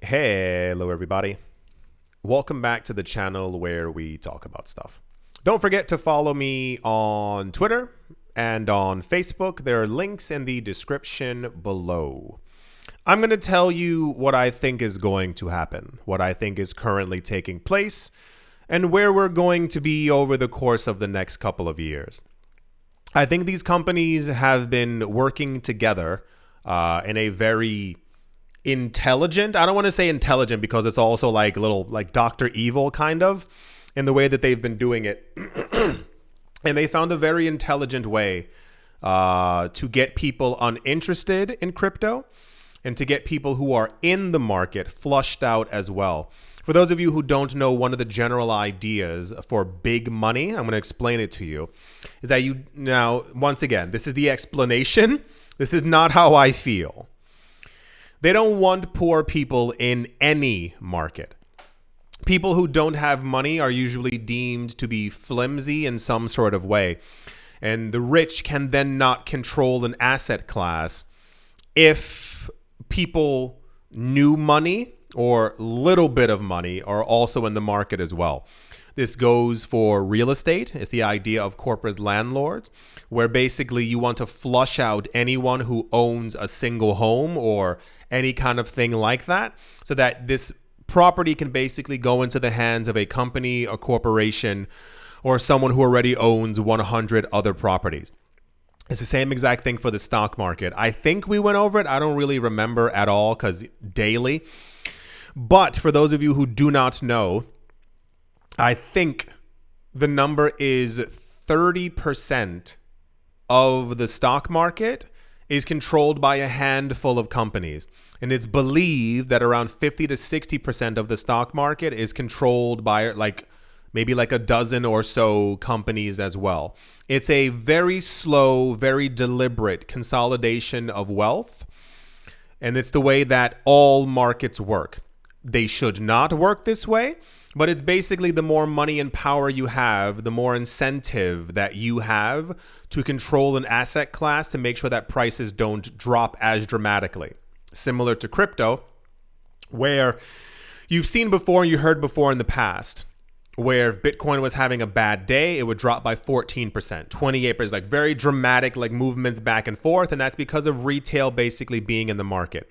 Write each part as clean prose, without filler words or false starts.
Hello, everybody. Welcome back to the channel where we talk about stuff. Don't forget to follow me on Twitter and on Facebook. There are links in the description below. I'm going to tell you what I think is going to happen, what I think is currently taking place, and where we're going to be over the course of the next couple of years. I think these companies have been working together in a very intelligent, I don't want to say intelligent because it's also like a little like Dr. Evil kind of in the way that they've been doing it. And they found a very intelligent way to get people uninterested in crypto and to get people who are in the market flushed out as well. For those of you who don't know, one of the general ideas for big money, I'm going to explain it to you, is that now, once again, this is the explanation. This is not how I feel. They don't want poor people in any market. People who don't have money are usually deemed to be flimsy in some sort of way. And the rich can then not control an asset class if people new money or little bit of money are also in the market as well. This goes for real estate. It's the idea of corporate landlords, where basically you want to flush out anyone who owns a single home or any kind of thing like that, so that this property can basically go into the hands of a company, a corporation, or someone who already owns 100 other properties. It's the same exact thing for the stock market. I think we went over it. I don't really remember at all because daily. But for those of you who do not know, I think the number is 30% of the stock market is controlled by a handful of companies. And it's believed that around 50 to 60% of the stock market is controlled by maybe like a dozen or so companies as well. It's a very slow, very deliberate consolidation of wealth. And it's the way that all markets work. They should not work this way, but it's basically the more money and power you have, the more incentive that you have to control an asset class to make sure that prices don't drop as dramatically. Similar to crypto, where you've seen before, you heard before in the past, where if Bitcoin was having a bad day, it would drop by 14%, 28%, like very dramatic like movements back and forth. And that's because of retail basically being in the market.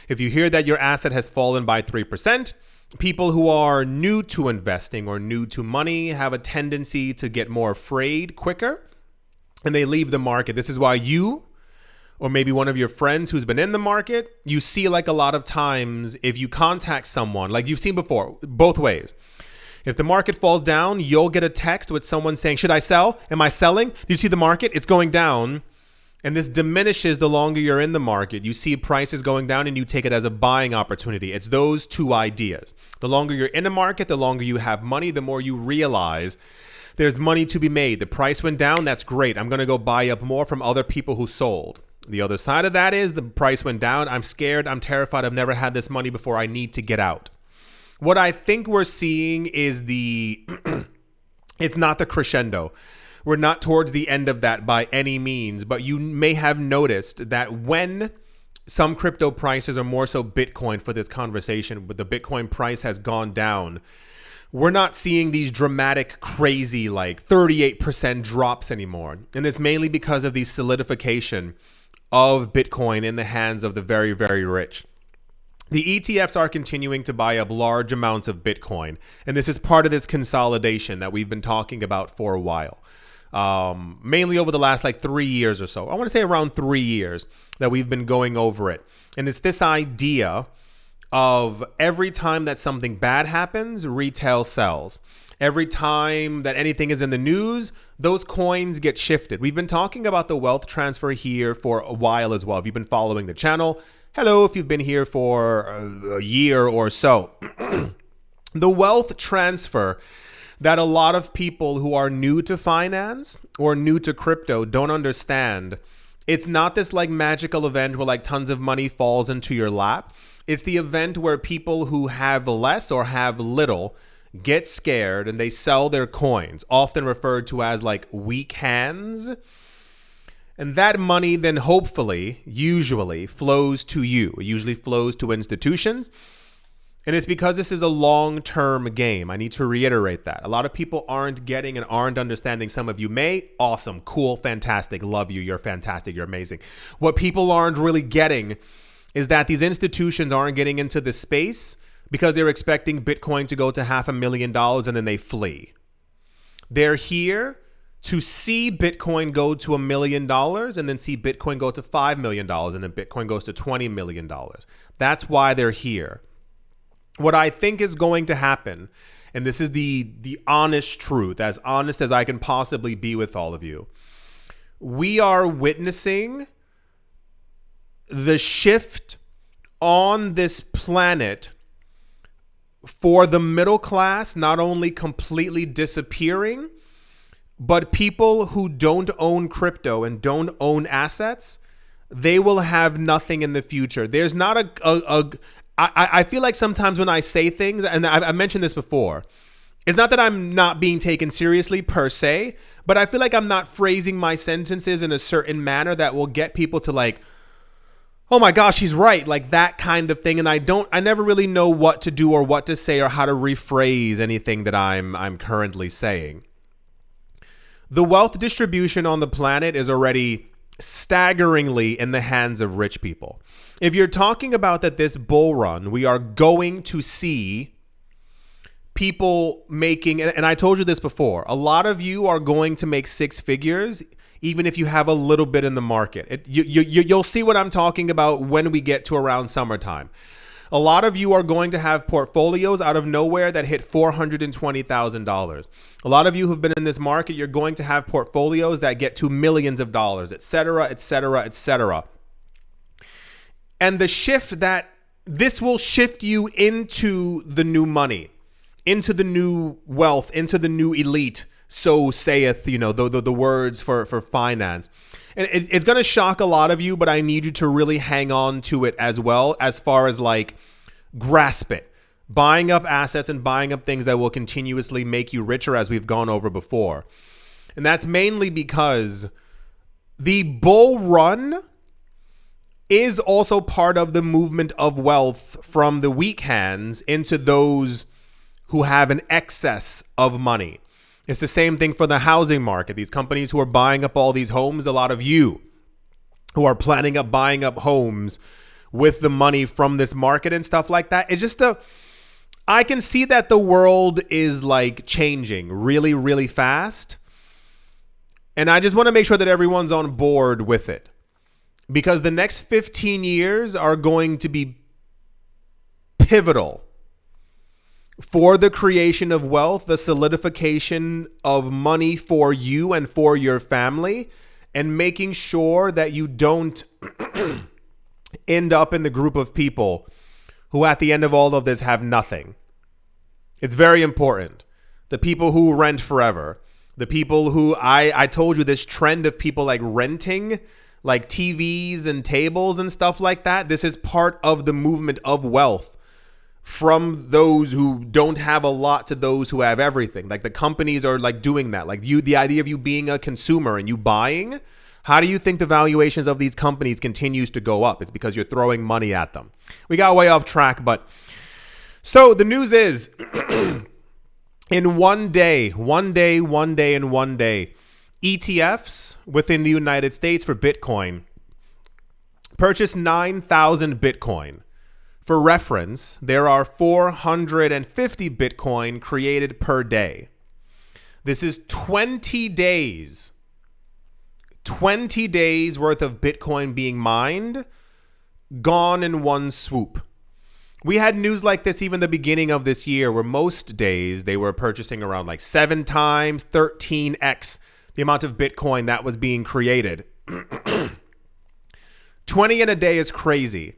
If you hear that your asset has fallen by 3%, people who are new to investing or new to money have a tendency to get more afraid quicker and they leave the market. This is why you, or maybe one of your friends who's been in the market, you see like a lot of times if you contact someone, like you've seen before, both ways. If the market falls down, you'll get a text with someone saying, should I sell? Am I selling? Do you see the market? It's going down. And this diminishes the longer you're in the market. You see prices going down and you take it as a buying opportunity. It's those two ideas. The longer you're in a market, the longer you have money, the more you realize there's money to be made. The price went down. That's great. I'm going to go buy up more from other people who sold. The other side of that is the price went down. I'm scared. I'm terrified. I've never had this money before. I need to get out. What I think we're seeing is it's not the crescendo. We're not towards the end of that by any means, but you may have noticed that when some crypto prices are more so Bitcoin for this conversation, but the Bitcoin price has gone down, we're not seeing these dramatic, crazy, like 38% drops anymore. And it's mainly because of the solidification of Bitcoin in the hands of the very, very rich. The ETFs are continuing to buy up large amounts of Bitcoin, and this is part of this consolidation that we've been talking about for a while. Mainly over the last 3 years or so. I want to say around 3 years that we've been going over it. And it's this idea of every time that something bad happens, retail sells. Every time that anything is in the news, those coins get shifted. We've been talking about the wealth transfer here for a while as well. If you've been following the channel, hello, if you've been here for a year or so. The wealth transfer that a lot of people who are new to finance or new to crypto don't understand. It's not this magical event where tons of money falls into your lap. It's the event where people who have less or have little get scared and they sell their coins, often referred to as weak hands. And that money then hopefully, usually flows to you. It usually flows to institutions. And it's because this is a long-term game. I need to reiterate that. A lot of people aren't getting and aren't understanding. Some of you may. Awesome, cool, fantastic, love you. You're fantastic. You're amazing. What people aren't really getting is that these institutions aren't getting into this space because they're expecting Bitcoin to go to $500,000 and then they flee. They're here to see Bitcoin go to $1 million and then see Bitcoin go to $5 million and then Bitcoin goes to $20 million. That's why they're here. What I think is going to happen, and this is the honest truth, as honest as I can possibly be with all of you, we are witnessing the shift on this planet for the middle class, not only completely disappearing, but people who don't own crypto and don't own assets, they will have nothing in the future. There's not I feel like sometimes when I say things, and I've mentioned this before, it's not that I'm not being taken seriously per se, but I feel like I'm not phrasing my sentences in a certain manner that will get people to like, oh my gosh, he's right, like that kind of thing. And I never really know what to do or what to say or how to rephrase anything that I'm currently saying. The wealth distribution on the planet is already staggeringly in the hands of rich people. If you're talking about that this bull run, we are going to see people making, and I told you this before, a lot of you are going to make six figures, even if you have a little bit in the market. You'll see what I'm talking about when we get to around summertime. A lot of you are going to have portfolios out of nowhere that hit $420,000. A lot of you who've been in this market, you're going to have portfolios that get to millions of dollars, et cetera, et cetera, et cetera. And the shift that this will shift you into the new money, into the new wealth, into the new elite. So saith, the words for finance. And it's going to shock a lot of you, but I need you to really hang on to it as well, as far as like grasp it. Buying up assets and buying up things that will continuously make you richer, as we've gone over before. And that's mainly because the bull run is also part of the movement of wealth from the weak hands into those who have an excess of money. It's the same thing for the housing market. These companies who are buying up all these homes, a lot of you who are planning up buying up homes with the money from this market and stuff like that. It's just I can see that the world is like changing really, really fast. And I just want to make sure that everyone's on board with it. Because the next 15 years are going to be pivotal for the creation of wealth, the solidification of money for you and for your family, and making sure that you don't end up in the group of people who at the end of all of this have nothing. It's very important. The people who rent forever, the people who I told you this trend of people like renting like TVs and tables and stuff like that. This is part of the movement of wealth from those who don't have a lot to those who have everything. Like the companies are like doing that. Like the idea of you being a consumer and you buying, how do you think the valuations of these companies continues to go up? It's because you're throwing money at them. We got way off track, but so the news is in one day, ETFs within the United States for Bitcoin purchased 9,000 Bitcoin. For reference, there are 450 Bitcoin created per day. This is 20 days. 20 days worth of Bitcoin being mined, gone in one swoop. We had news like this even the beginning of this year, where most days they were purchasing around like 7 times, 13x the amount of Bitcoin that was being created. 20 in a day is crazy.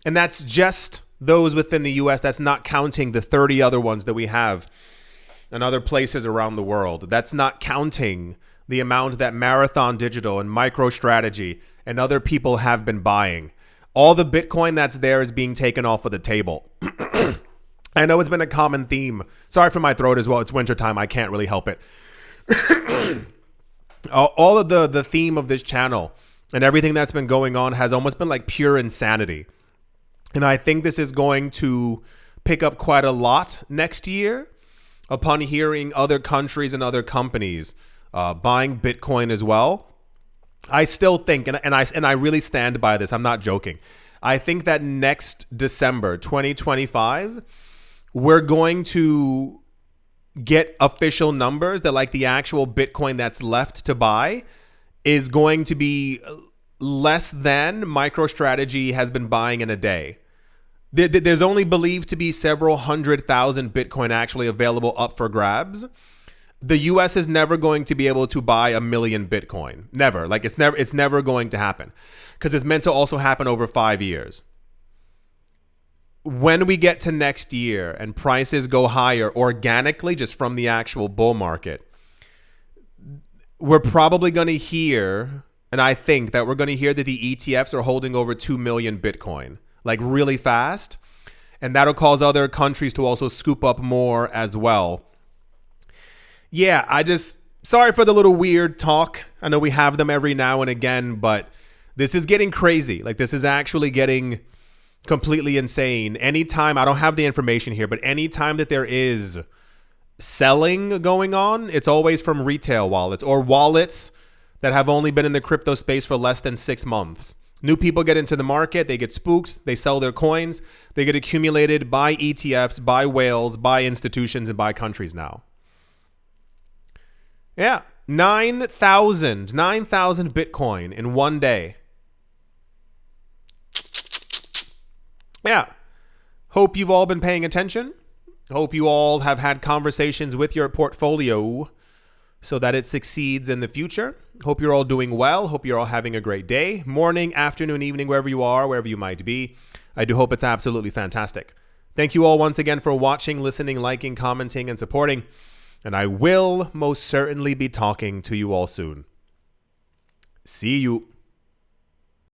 And that's just those within the US. That's not counting the 30 other ones that we have in other places around the world. That's not counting the amount that Marathon Digital and MicroStrategy and other people have been buying. All the Bitcoin that's there is being taken off of the table. I know it's been a common theme. Sorry for my throat as well. It's wintertime. I can't really help it. All of the theme of this channel and everything that's been going on has almost been like pure insanity. And I think this is going to pick up quite a lot next year upon hearing other countries and other companies buying Bitcoin as well. I still think, and I really stand by this, I'm not joking. I think that next December 2025, we're going to get official numbers that like the actual Bitcoin that's left to buy is going to be less than MicroStrategy has been buying in a day. There's only believed to be several 100,000 Bitcoin actually available up for grabs. The US is never going to be able to buy 1 million Bitcoin. Never. Like it's never going to happen, because it's meant to also happen over 5 years. When we get to next year and prices go higher organically just from the actual bull market, we're probably going to hear, and I think that we're going to hear that the ETFs are holding over 2 million Bitcoin, like really fast. And that'll cause other countries to also scoop up more as well. Yeah, sorry for the little weird talk. I know we have them every now and again, but this is getting crazy. Like this is actually getting completely insane. Anytime, I don't have the information here, but anytime that there is selling going on, it's always from retail wallets or wallets that have only been in the crypto space for less than 6 months. New people get into the market, they get spooked, they sell their coins, they get accumulated by ETFs, by whales, by institutions, and by countries now. Yeah, 9,000 Bitcoin in one day. Yeah, hope you've all been paying attention. Hope you all have had conversations with your portfolio so that it succeeds in the future. Hope you're all doing well. Hope you're all having a great day, morning, afternoon, evening, wherever you are, wherever you might be. I do hope it's absolutely fantastic. Thank you all once again for watching, listening, liking, commenting, and supporting. And I will most certainly be talking to you all soon. See you.